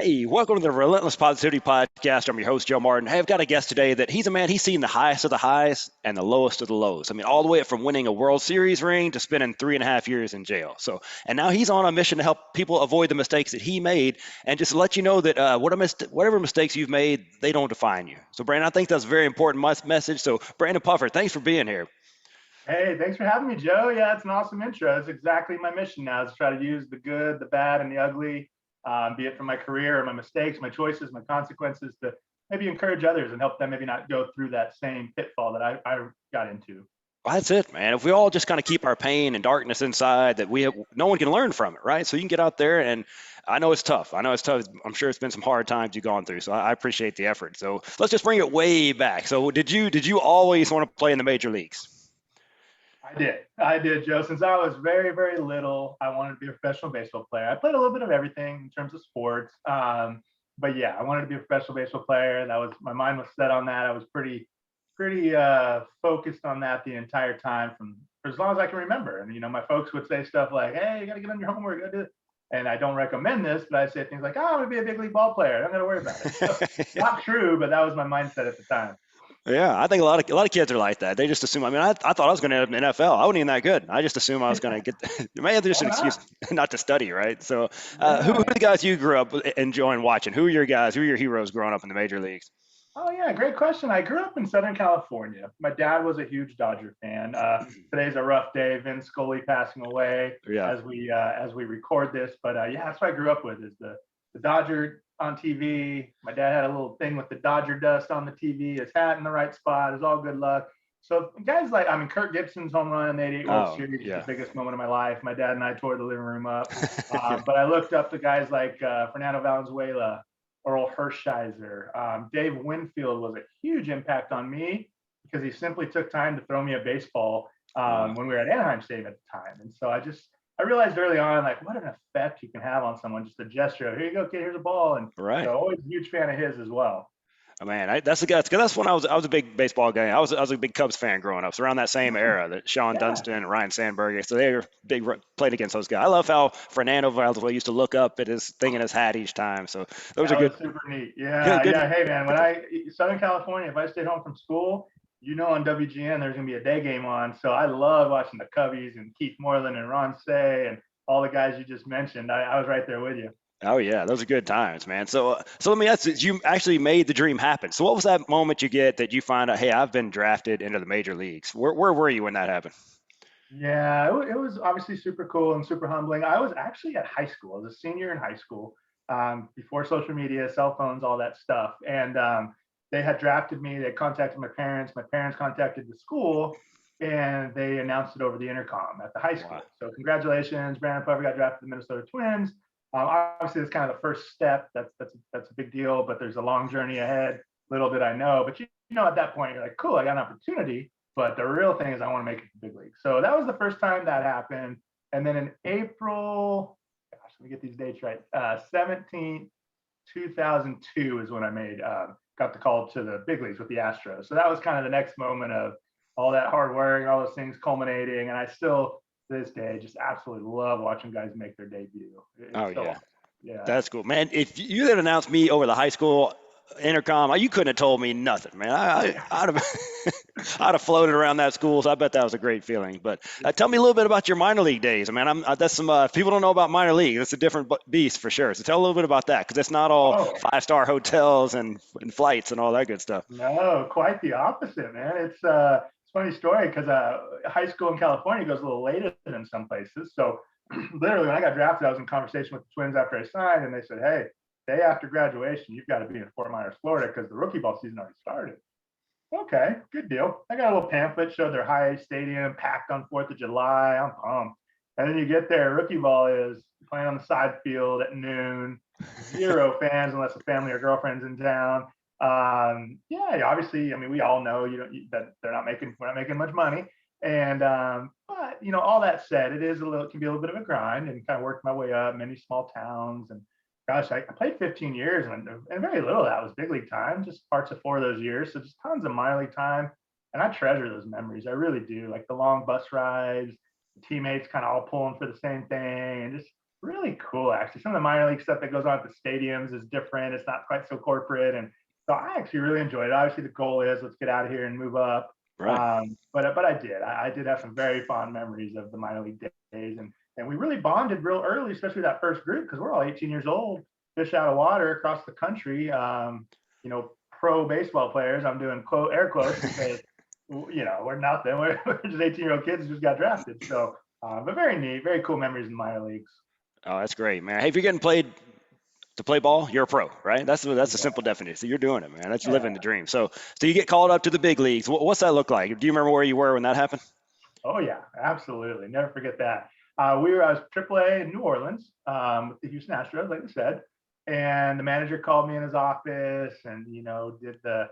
Hey, welcome to the Relentless Positivity Podcast. I'm your host, Joe Martin. Hey, I've got a guest today that he's a man, he's seen the highest of the highs and the lowest of the lows. I mean, all the way up from winning a World Series ring to spending 3.5 years in jail. And now he's on a mission to help people avoid the mistakes that he made and just let you know that whatever mistakes you've made, they don't define you. So, Brandon, I think that's a very important message. So, Brandon Puffer, thanks for being here. Hey, thanks for having me, Joe. Yeah, it's an awesome intro. It's exactly my mission now is to try to use the good, the bad, and the ugly, be it from my career, my mistakes, my choices, my consequences, to maybe encourage others and help them maybe not go through that same pitfall that I got into. Well, that's it, man. If we all just kind of keep our pain and darkness inside, no one can learn from it, right? So you can get out there, and I know it's tough. I know it's tough. I'm sure it's been some hard times you've gone through. So I appreciate the effort. So let's just bring it way back. So did you always want to play in the major leagues? I did, Joe. Since I was very, very little, I wanted to be a professional baseball player. I played a little bit of everything in terms of sports, but yeah, I wanted to be a professional baseball player. That was my mind was set on that. I was pretty focused on that the entire time from for as long as I can remember. And my folks would say stuff like, "Hey, you got to get on your homework, go do it." And I don't recommend this, but I say things like, "Oh, I'm gonna be a big league ball player. I don't got to worry about it." So, not true, but that was my mindset at the time. Yeah, I think a lot of kids are like that. They just assume. I mean, I thought I was going to end up in the NFL. I wasn't even that good. I just assumed I was going to get. Maybe that's just Why an excuse not? not to study, right? So, who are Yeah. the guys you grew up enjoying watching? Who are your guys? Who are your heroes growing up in the major leagues? Oh yeah, great question. I grew up in Southern California. My dad was a huge Dodger fan. Today's a rough day. Vin Scully passing away Yeah. as we record this. But yeah, that's what I grew up with is the Dodger on TV. My dad had a little thing with the Dodger dust on the TV. His hat in the right spot. It was all good luck. So guys like Kirk Gibson's home run in the '88 World Oh, Series is the yeah. biggest moment of my life. My dad and I tore the living room up. But I looked up to guys like Fernando Valenzuela, Earl Hershiser. Dave Winfield was a huge impact on me because he simply took time to throw me a baseball Wow. when we were at Anaheim Stadium at the time. And so I realized early on, like, what an effect you can have on someone, just a gesture of, here you go, kid, here's a ball. And Right. so always a huge fan of his as well. Oh, man, that's the guy. That's when I was a big baseball guy. I was a big Cubs fan growing up. So around that same era, that Sean Yeah. Dunston and Ryan Sandberg. So they were played against those guys. I love how Fernando Valenzuela used to look up at his thing in his hat each time. So those are That good, was super neat. good, Yeah, good. yeah. Hey man, when Southern California, if I stayed home from school, on WGN there's gonna be a day game on. So I love watching the Cubbies and Keith Moreland and Ron Say and all the guys you just mentioned. I was right there with you. Oh yeah, those are good times, man. So let me ask you, you actually made the dream happen. So what was that moment you get that you find out, hey, I've been drafted into the major leagues? Where were you when that happened? Yeah, it was obviously super cool and super humbling. I was actually at high school. I was a senior in high school, before social media, cell phones, all that stuff. And they had drafted me. They contacted my parents. My parents contacted the school, and they announced it over the intercom at the high Wow. school. So congratulations, Brandon Puffer got drafted to the Minnesota Twins. Obviously, it's kind of the first step. That's a big deal, but there's a long journey ahead. Little did I know, but at that point, you're like, cool, I got an opportunity. But the real thing is I want to make it to the big league. So that was the first time that happened. And then in April, gosh, let me get these dates right. 17th, 2002 is when I got the call to the big leagues with the Astros. So that was kind of the next moment of all that hard work, all those things culminating. And I still, to this day, just absolutely love watching guys make their debut. Oh It's so yeah. awesome. Yeah. That's cool, man. If you had announced me over the high school intercom, you couldn't have told me nothing, man. I'd have, I'd have floated around that school. So I bet that was a great feeling. But tell me a little bit about your minor league days. I mean, that's some if people don't know about minor league. It's a different beast for sure. So tell a little bit about that because it's not all Oh, five-star hotels and flights and all that good stuff. no, quite the opposite, man. It's a funny story because high school in California goes a little later than some places. So literally, when I got drafted, I was in conversation with the Twins after I signed, and they said, "Hey, day after graduation, you've got to be in Fort Myers, Florida, because the rookie ball season already started." Okay, good deal. I got a little pamphlet, showed their high stadium packed on 4th of July. I'm pumped. And then you get there, rookie ball is playing on the side field at noon, zero fans unless a family or girlfriend's in town. Yeah, obviously, I mean, we all know that we're not making much money. And but all that said, it can be a little bit of a grind and kind of worked my way up many small towns. And gosh, I played 15 years and very little of that was big league time, just parts of 4 of those years. So just tons of minor league time. And I treasure those memories. I really do. Like the long bus rides, the teammates kind of all pulling for the same thing, and just really cool, actually. Some of the minor league stuff that goes on at the stadiums is different. It's not quite so corporate. And so I actually really enjoyed it. Obviously, the goal is let's get out of here and move up. Right. But I did have some very fond memories of the minor league days, and we really bonded real early, especially that first group because we're all 18 years old, fish out of water across the country. Pro baseball players. I'm doing quote air quotes because we're nothing. We're just 18-year-old kids who just got drafted. So, but very neat, very cool memories in minor leagues. Oh, that's great, man. Hey, if you're getting paid to play ball, you're a pro, right? That's a Yeah, simple definition. So you're doing it, man. That's living yeah. the dream. So you get called up to the big leagues. What's that look like? Do you remember where you were when that happened? Oh yeah, absolutely. Never forget that. I was AAA in New Orleans with the Houston Astros, like I said, and the manager called me in his office and did the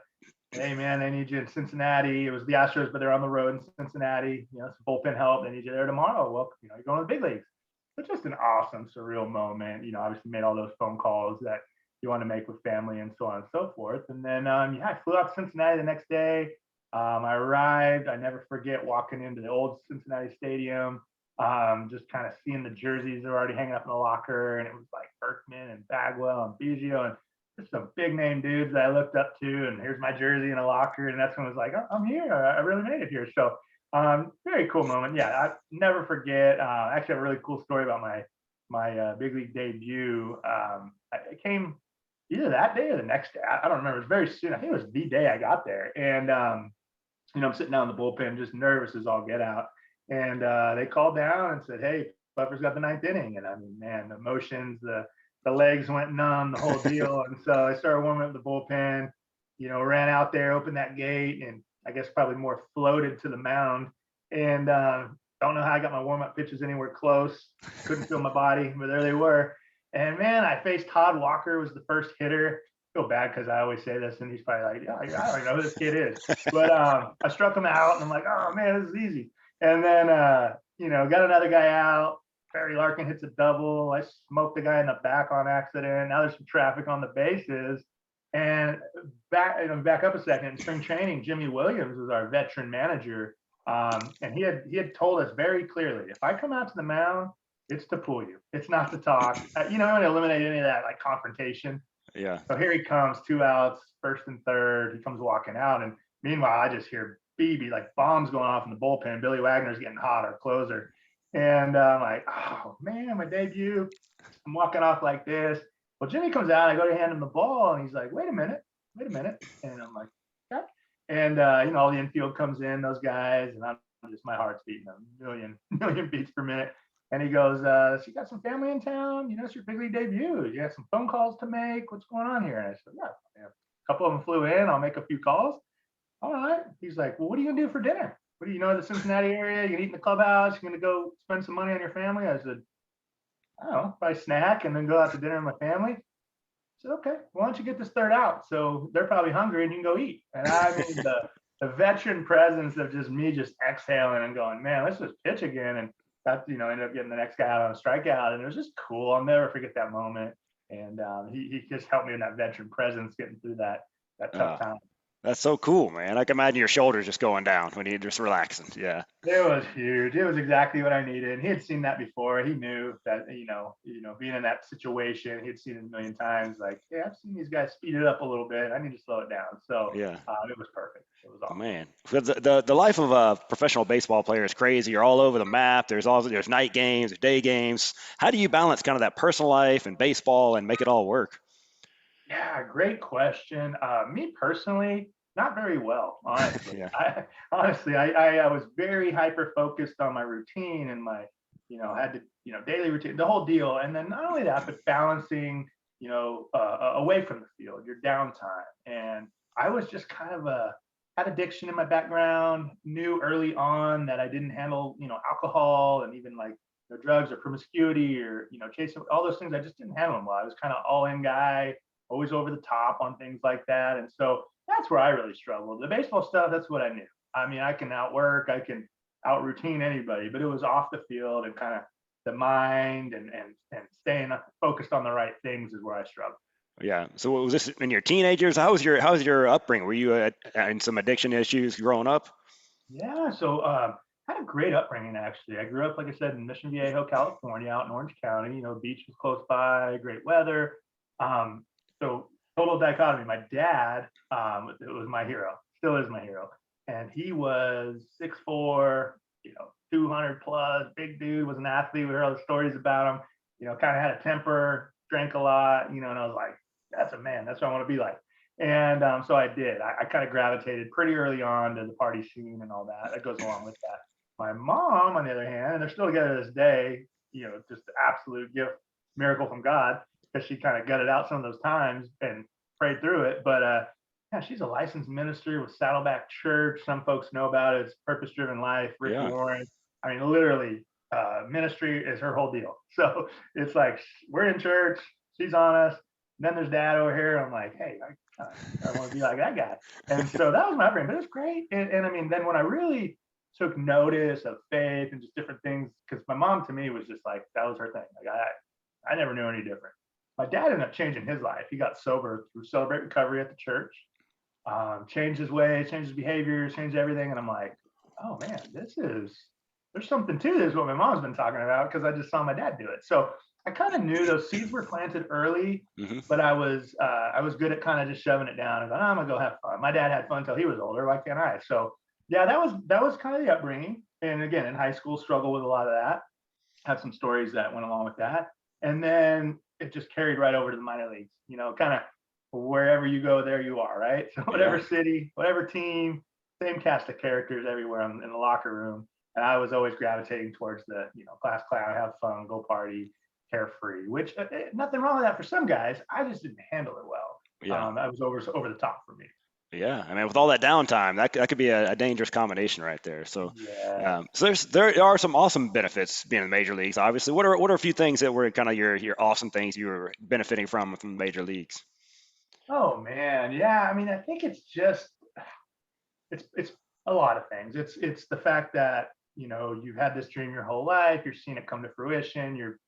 hey man, I need you in Cincinnati. It was the Astros, but they're on the road in Cincinnati. Some bullpen help. They need you there tomorrow. Well, you're going to the big leagues. It's just an awesome, surreal moment. Obviously made all those phone calls that you want to make with family and so on and so forth. And then, I flew out to Cincinnati the next day. I arrived. I never forget walking into the old Cincinnati Stadium, just kind of seeing the jerseys that were already hanging up in the locker, and it was like Berkman and Bagwell and Biggio and just some big name dudes that I looked up to. And here's my jersey in a locker, and that's when I was like, oh, I'm here. I really made it here. So very cool moment. Yeah, I never forget. I actually have a really cool story about my big league debut. I came either that day or the next day. I don't remember. It was very soon. I think it was the day I got there, and I'm sitting down in the bullpen, just nervous as all get out. And they called down and said, "Hey, Buffer's got the ninth inning." And I mean, man, the emotions, the legs went numb, the whole deal. And so I started warming up the bullpen. Ran out there, opened that gate, and I guess probably more floated to the mound. And don't know how I got my warm up pitches anywhere close. Couldn't feel my body, but there they were. And man, I faced Todd Walker, was the first hitter. I feel bad because I always say this, and he's probably like, "Yeah, I don't even know who this kid is." But I struck him out, and I'm like, "Oh man, this is easy." And then got another guy out. Barry Larkin hits a double. I smoked the guy in the back on accident. Now there's some traffic on the bases. And back up a second. In spring training, Jimmy Williams was our veteran manager, and he had told us very clearly, if I come out to the mound, it's to pull you. It's not to talk. I want to eliminate any of that like confrontation. Yeah. So here he comes, 2 outs, first and third. He comes walking out, and meanwhile, I just hear BB like bombs going off in the bullpen. Billy Wagner's getting hot, our closer, and I'm like, oh man, my debut. I'm walking off like this. Well, Jimmy comes out. I go to hand him the ball, and he's like, wait a minute. And I'm like, okay. And all the infield comes in, those guys, and I'm just my heart's beating a million beats per minute. And he goes, so you got some family in town? It's your big league debut. You got some phone calls to make. What's going on here? And I said, yeah. A couple of them flew in. I'll make a few calls. All right. He's like, well, what are you going to do for dinner? What do you know the Cincinnati area? You're going to eat in the clubhouse? You're going to go spend some money on your family? I said, I don't know, probably snack and then go out to dinner with my family. I said, okay, why don't you get this third out? So they're probably hungry and you can go eat. And I mean, the veteran presence of just me just exhaling and going, man, let's just pitch again. And that, ended up getting the next guy out on a strikeout. And it was just cool. I'll never forget that moment. And he just helped me in that veteran presence getting through that tough time. That's so cool, man. I can imagine your shoulders just going down when you're just relaxing. Yeah. It was huge. It was exactly what I needed. He had seen that before. He knew that, being in that situation, he had seen it a million times. Like, hey, I've seen these guys speed it up a little bit. I need to slow it down. So yeah, it was perfect. It was awesome. Man, the life of a professional baseball player is crazy. You're all over the map. There's night games, there's day games. How do you balance kind of that personal life and baseball and make it all work? Yeah, great question. Me personally, not very well, honestly. Yeah. I was very hyper focused on my routine and my, had to, daily routine, the whole deal. And then not only that, but balancing, away from the field, your downtime. And I was just kind of had addiction in my background, knew early on that I didn't handle, alcohol and even like drugs or promiscuity or, chasing all those things. I just didn't handle them well. I was kind of all in guy, always over the top on things like that. And so that's where I really struggled. The baseball stuff, that's what I knew. I mean, I can outwork, I can out routine anybody, but it was off the field and kind of the mind and staying focused on the right things is where I struggled. Yeah. So was this in your teenagers? How was your upbringing? Were you in some addiction issues growing up? Yeah. So had a great upbringing, actually. I grew up, like I said, in Mission Viejo, California, out in Orange County. Beach was close by, great weather. So total dichotomy. My dad, it was my hero, still is my hero, and he was 6'4", 200 plus, big dude, was an athlete. We heard all the stories about him. Kind of had a temper, drank a lot. And I was like, that's a man. That's what I want to be like. And so I did. I kind of gravitated pretty early on to the party scene and all that. That goes along with that. My mom, on the other hand, and they're still together to this day, just absolute gift, miracle from God, because she kind of gutted out some of those times and prayed through it. But yeah, she's a licensed minister with Saddleback Church. Some folks know about it. It's Purpose Driven Life, Rick Yeah. Warren. I mean, literally, ministry is her whole deal. So it's like we're in church, she's on us. And then there's dad over here. I'm like, hey, I want to be like that guy. And so that was my upbringing, but it was great. And I mean, then when I really took notice of faith and just different things, because my mom to me was just like, that was her thing. Like I never knew any different. My dad ended up changing his life. He got sober through Celebrate Recovery at the church, changed his ways, changed his behaviors, changed everything. And I'm like, oh man, there's something to this, what my mom's been talking about, because I just saw my dad do it. So I kind of knew those seeds were planted early, but I was good at kind of just shoving it down and going, I'm gonna go have fun. My dad had fun until he was older. Why can't I? So yeah, that was kind of the upbringing. And again, in high school, struggled with a lot of that. Had some stories that went along with that. And then it just carried right over to the minor leagues, kind of wherever you go, there you are, right? So whatever city, whatever team, same cast of characters everywhere in the locker room. And I was always gravitating towards the, class clown, have fun, go party, carefree, which nothing wrong with that for some guys. I just didn't handle it well. Yeah. That was over the top for me. Yeah, I mean, with all that downtime, that could be a dangerous combination right there. So, Yeah. so there are some awesome benefits being in the major leagues. Obviously, what are a few things that were kind of your awesome things you were benefiting from the major leagues? Oh man, yeah. I mean, I think it's a lot of things. It's the fact that you've had this dream your whole life. You're seeing it come to fruition. You're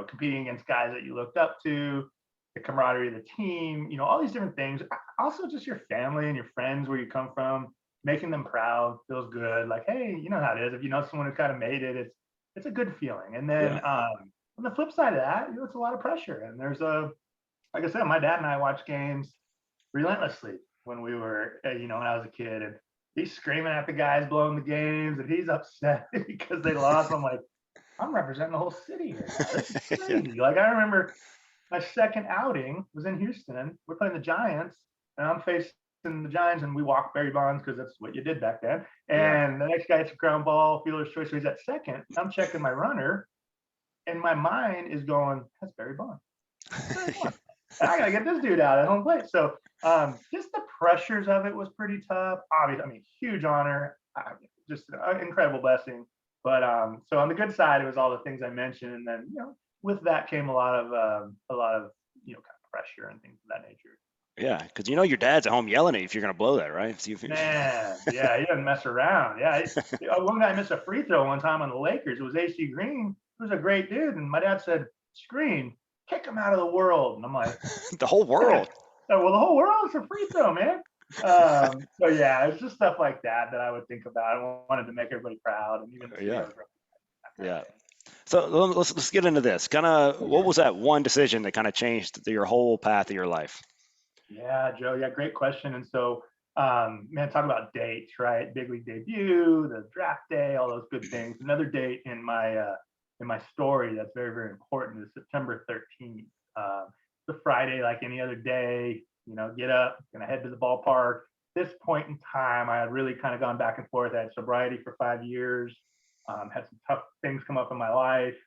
competing against guys that you looked up to, the camaraderie of the team. All these different things. Also, just your family and your friends, where you come from, making them proud feels good. Like, hey, you know how it is. If you know someone who kind of made it, it's a good feeling. And then Yeah. on the flip side of that, it's a lot of pressure. And there's like I said, my dad and I watched games relentlessly when we were, when I was a kid, and he's screaming at the guys blowing the games, and he's upset because they lost. I'm like, I'm representing the whole city here. This is crazy. Like I remember my second outing was in Houston. We're playing the Giants, and I'm facing the Giants, and we walk Barry Bonds because that's what you did back then. Yeah. And the next guy hits a ground ball, fielder's choice. So he's at second. I'm checking my runner, and my mind is going, "That's Barry Bonds. Barry Bonds. I gotta get this dude out at home plate." So just the pressures of it was pretty tough. Obviously, I mean, huge honor, just an incredible blessing. But so on the good side, it was all the things I mentioned, and then with that came a lot of kind of pressure and things of that nature. Yeah, because your dad's at home yelling at you if you're gonna blow that, right? See if Man, yeah, he doesn't mess around. Yeah, one guy missed a free throw one time on the Lakers. It was AC Green, who was a great dude, and my dad said, "Screen, kick him out of the world." And I'm like, the whole world. well, the whole world is a free throw, man. So yeah, it's just stuff like that I would think about. I wanted to make everybody proud, and even the city I Yeah. was Yeah. So let's get into this. Kind of, what was that one decision that kind of changed your whole path of your life? Yeah, Joe. Yeah, great question. And so, man, talk about dates, right? Big league debut, the draft day, all those good things. Another date in my story that's very, very important is September 13th. It's a Friday, like any other day. Get up, gonna head to the ballpark. This point in time, I had really kind of gone back and forth. I had sobriety for 5 years. Had some tough things come up in my life.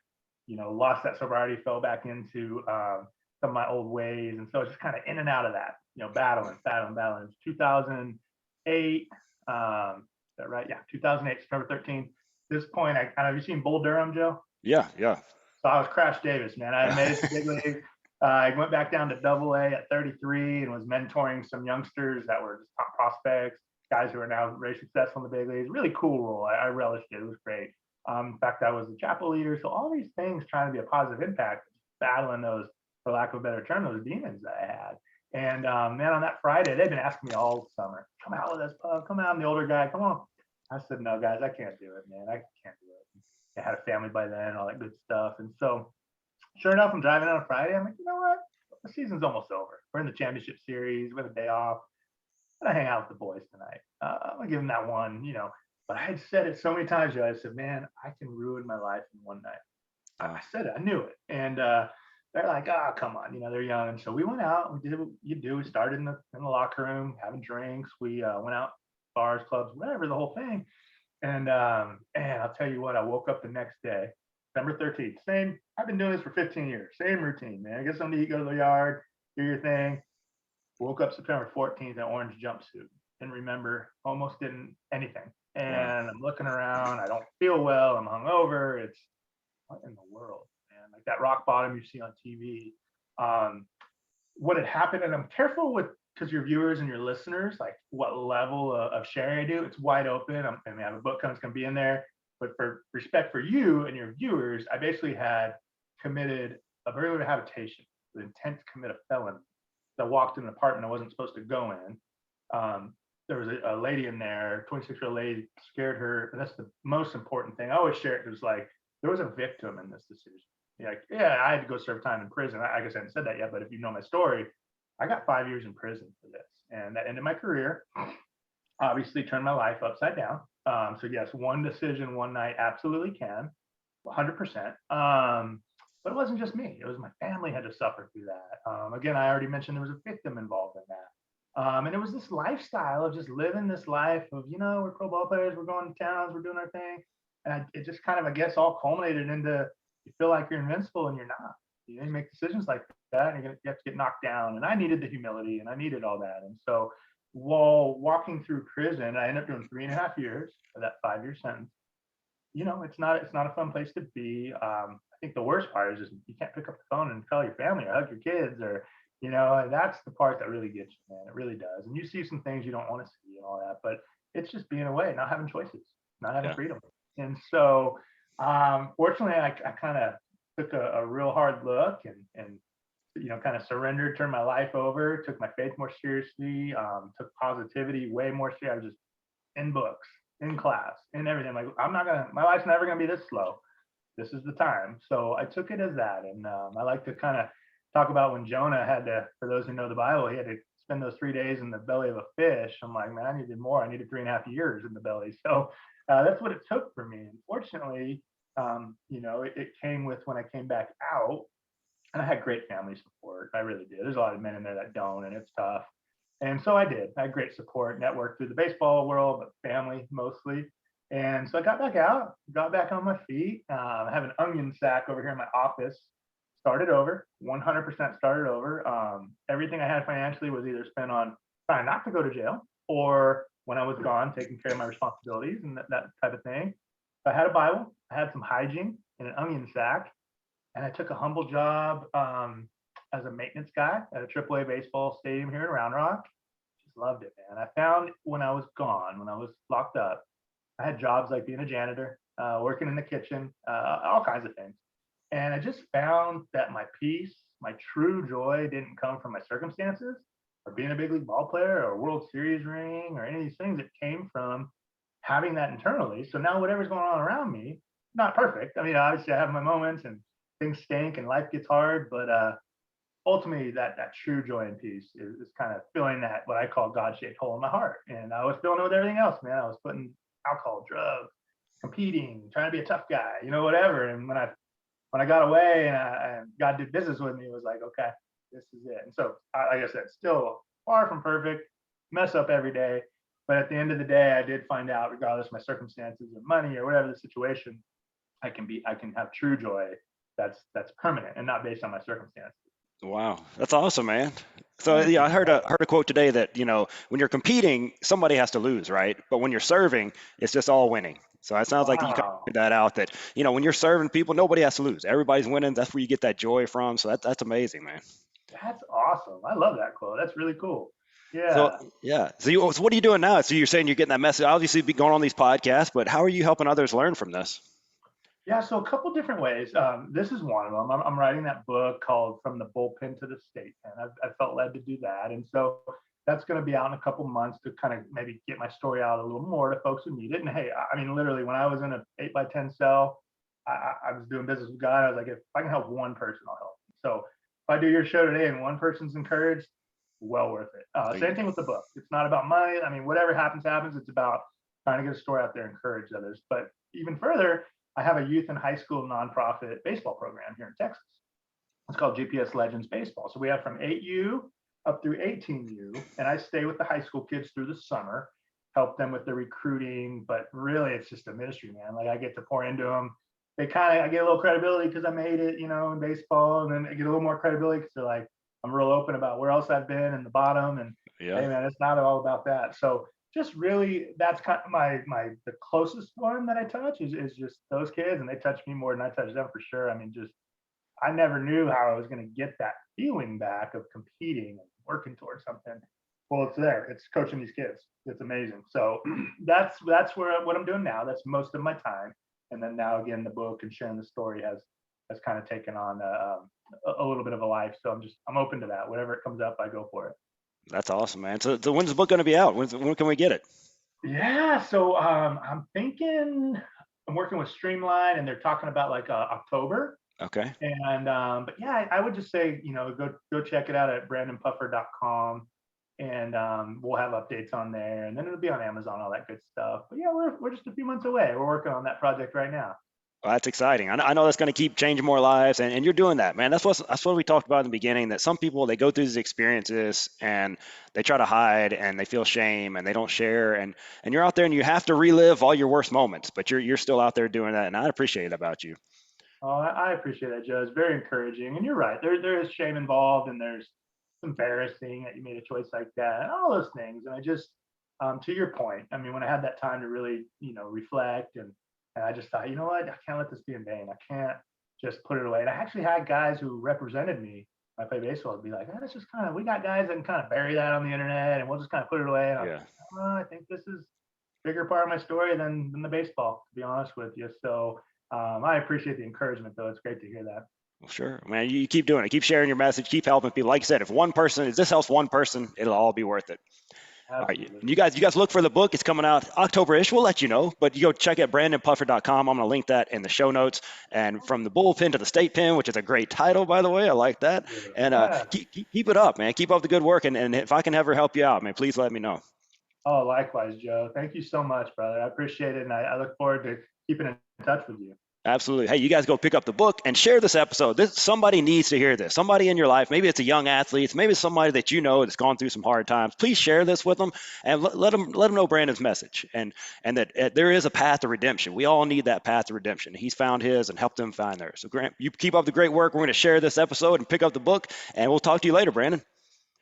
Lost that sobriety, fell back into some of my old ways, and so it's just kind of in and out of that. Battling. It's 2008. Is that right? Yeah, 2008, September 13th. This point, I kind of, have you seen Bull Durham, Joe? Yeah. So I was Crash Davis, man. I had made it to big league. I went back down to Double A at 33 and was mentoring some youngsters that were just top prospects, guys who are now very successful in the big leagues. Really cool role. I relished it. It was great. In fact, I was the chapel leader. So all these things trying to be a positive impact, battling those, for lack of a better term, those demons that I had. And man, on that Friday, they've been asking me all summer, come out with us, Pug, come out. I'm the older guy, come on. I said, no, guys, I can't do it, man. I can't do it. I had a family by then, all that good stuff. And so, sure enough, I'm driving on a Friday. I'm like, you know what? The season's almost over. We're in the championship series. We have a day off. I'm gonna hang out with the boys tonight. I'm gonna give them that one, But I had said it so many times, Joe. I said, man, I can ruin my life in one night. I Wow. said it. I knew it. And they're like, oh, come on. They're young. And so we went out. We did what you do. We started in the locker room, having drinks. We went out, bars, clubs, whatever, the whole thing. And I'll tell you what, I woke up the next day, December 13th. Same, I've been doing this for 15 years. Same routine, man. I get something to eat, go to the yard, do your thing. Woke up September 14th in an orange jumpsuit. Didn't remember, almost didn't anything. Wow. And I'm looking around. I don't feel well. I'm hungover. It's what in the world, man? Like that rock bottom you see on TV. Um, what had happened, and I'm careful with because your viewers and your listeners, like what level of sharing I do, it's wide open. I have a book comes can be in there, but for respect for you and your viewers, I basically had committed a burglary habitation with intent to commit a felony. I walked in an apartment I wasn't supposed to go in. Um, there was a lady in there, 26-year-old lady, scared her, and that's the most important thing. I always share it. It was like there was a victim in this decision. Like, yeah, I had to go serve time in prison. I guess I haven't said that yet, but if you know my story, I got 5 years in prison for this, and that ended my career. Obviously, turned my life upside down. So yes, one decision, one night, absolutely can, 100%. But it wasn't just me; it was my family had to suffer through that. Again, I already mentioned there was a victim involved in that, and it was this lifestyle of just living this life of we're pro ball players, we're going to towns, we're doing our thing, and it just kind of I guess all culminated into you feel like you're invincible and you're not. You make decisions like that, and you have to get knocked down. And I needed the humility, and I needed all that. And so, while walking through prison, I ended up doing 3.5 years of that 5 year sentence. It's not a fun place to be. I think the worst part is just you can't pick up the phone and call your family or hug your kids or and that's the part that really gets you, man. It really does. And you see some things you don't want to see and all that, but it's just being away, not having choices, not having Yeah. freedom. And so fortunately, I kind of took a real hard look and kind of surrendered, turned my life over, took my faith more seriously, took positivity way more seriously. I was just in books, in class, in everything. Like my life's never gonna be this slow. This is the time. So I took it as that, and I like to kind of talk about when Jonah had to. For those who know the Bible, he had to spend those 3 days in the belly of a fish. I'm like, man, I needed more. I needed 3.5 years in the belly. So that's what it took for me. Unfortunately, it came with when I came back out, and I had great family support. I really did. There's a lot of men in there that don't, and it's tough. And so I did. I had great support network through the baseball world, but family mostly. And so I got back out, got back on my feet. I have an onion sack over here in my office. Started over, 100% started over. Everything I had financially was either spent on trying not to go to jail or when I was gone, taking care of my responsibilities and that type of thing. So I had a Bible, I had some hygiene in an onion sack, and I took a humble job as a maintenance guy at a AAA baseball stadium here in Round Rock. Just loved it, man. I found when I was gone, when I was locked up, I had jobs like being a janitor, working in the kitchen, all kinds of things. And I just found that my peace, my true joy didn't come from my circumstances or being a big league ball player or a World Series ring or any of these things. It came from having that internally. So now whatever's going on around me, not perfect. I mean, obviously I have my moments and things stink and life gets hard, but ultimately that true joy and peace is kind of filling that what I call God-shaped hole in my heart. And I was filling it with everything else, man. I was putting alcohol, drugs, competing, trying to be a tough guy, whatever. And when I got away and God did business with me, it was like, okay, this is it. And so, like I said, still far from perfect, mess up every day. But at the end of the day, I did find out, regardless of my circumstances or money or whatever the situation, I can have true joy that's permanent and not based on my circumstances. Wow, that's awesome, man. So Thank yeah, you. I heard a quote today that when you're competing, somebody has to lose, right? But when you're serving, it's just all winning. So it sounds like you kind of Wow. figured that out. That when you're serving people, nobody has to lose. Everybody's winning. That's where you get that joy from. So that's amazing, man. That's awesome. I love that quote. That's really cool. So Yeah. yeah. So what are you doing now? So you're saying you're getting that message. Obviously, be going on these podcasts, but how are you helping others learn from this? Yeah. So a couple different ways. This is one of them. I'm writing that book called From the Bullpen to the State, and I felt led to do that. And so that's going to be out in a couple months to kind of maybe get my story out a little more to folks who need it. And hey, I mean, literally, when I was in an 8x10 cell, I was doing business with God. I was like, if I can help one person, I'll help. So if I do your show today and one person's encouraged, well worth it. Same thing with the book. It's not about money. I mean, whatever happens, happens. It's about trying to get a story out there, encourage others. But even further, I have a youth and high school nonprofit baseball program here in Texas. It's called GPS Legends Baseball. So we have from 8U up through 18U, and I stay with the high school kids through the summer, help them with the recruiting. But really, it's just a ministry, man. Like I get to pour into them. They kind of, I get a little credibility because I made it, in baseball, and then I get a little more credibility because they're like, I'm real open about where else I've been in the bottom, and Yeah. hey, man, it's not all about that. So just really, that's kind of the closest one that I touch is just those kids, and they touch me more than I touch them for sure. I mean, just I never knew how I was going to get that feeling back of competing and working towards something. Well, it's there. It's coaching these kids. It's amazing. So that's what I'm doing now. That's most of my time. And then now again, the book and sharing the story has kind of taken on a little bit of a life. So I'm open to that. Whatever it comes up, I go for it. That's awesome, man. So when's the book going to be out? When can we get it? Yeah. So I'm thinking I'm working with Streamline, and they're talking about like October. Okay. And but yeah, I would just say, go check it out at brandonpuffer.com, and we'll have updates on there, and then it'll be on Amazon, all that good stuff. But yeah, we're just a few months away. We're working on that project right now. Well, that's exciting. I know that's going to keep changing more lives, and you're doing that, man. That's what we talked about in the beginning. That some people, they go through these experiences and they try to hide and they feel shame and they don't share, and you're out there and you have to relive all your worst moments, but you're still out there doing that, and I appreciate it about you. Oh, I appreciate that, Joe. It's very encouraging, and you're right. There is shame involved, and there's embarrassing that you made a choice like that, and all those things. And I just, to your point, I mean, when I had that time to really, reflect, and I just thought, you know what, I can't let this be in vain. I can't just put it away. And I actually had guys who represented me when I play baseball be like, it's just kind of, we got guys that can kind of bury that on the internet, and we'll just kind of put it away. And I'm Yeah. like, I think this is a bigger part of my story than the baseball, to be honest with you. So I appreciate the encouragement, though. It's great to hear that. Well, sure, man. You keep doing it. Keep sharing your message. Keep helping people. Like you said, if this helps one person, it'll all be worth it. All right, Absolutely. you guys look for the book. It's coming out October-ish. We'll let you know, but you go check it, brandonpuffer.com. I'm going to link that in the show notes. And from the bullpen to the state pen, which is a great title, by the way, I like that. And Yeah. keep it up, man. Keep up the good work. And if I can ever help you out, man, please let me know. Oh, likewise, Joe. Thank you so much, brother. I appreciate it, and I look forward to keeping in touch with you. Absolutely. Hey, you guys go pick up the book and share this episode. Somebody needs to hear this. Somebody in your life, maybe it's a young athlete, maybe it's somebody that you know that's gone through some hard times. Please share this with them and let them know Brandon's message and that there is a path to redemption. We all need that path to redemption. He's found his and helped them find theirs. So Grant, you keep up the great work. We're going to share this episode and pick up the book, and we'll talk to you later, Brandon.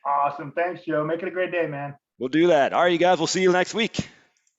Awesome. Thanks, Joe. Make it a great day, man. We'll do that. All right, you guys. We'll see you next week.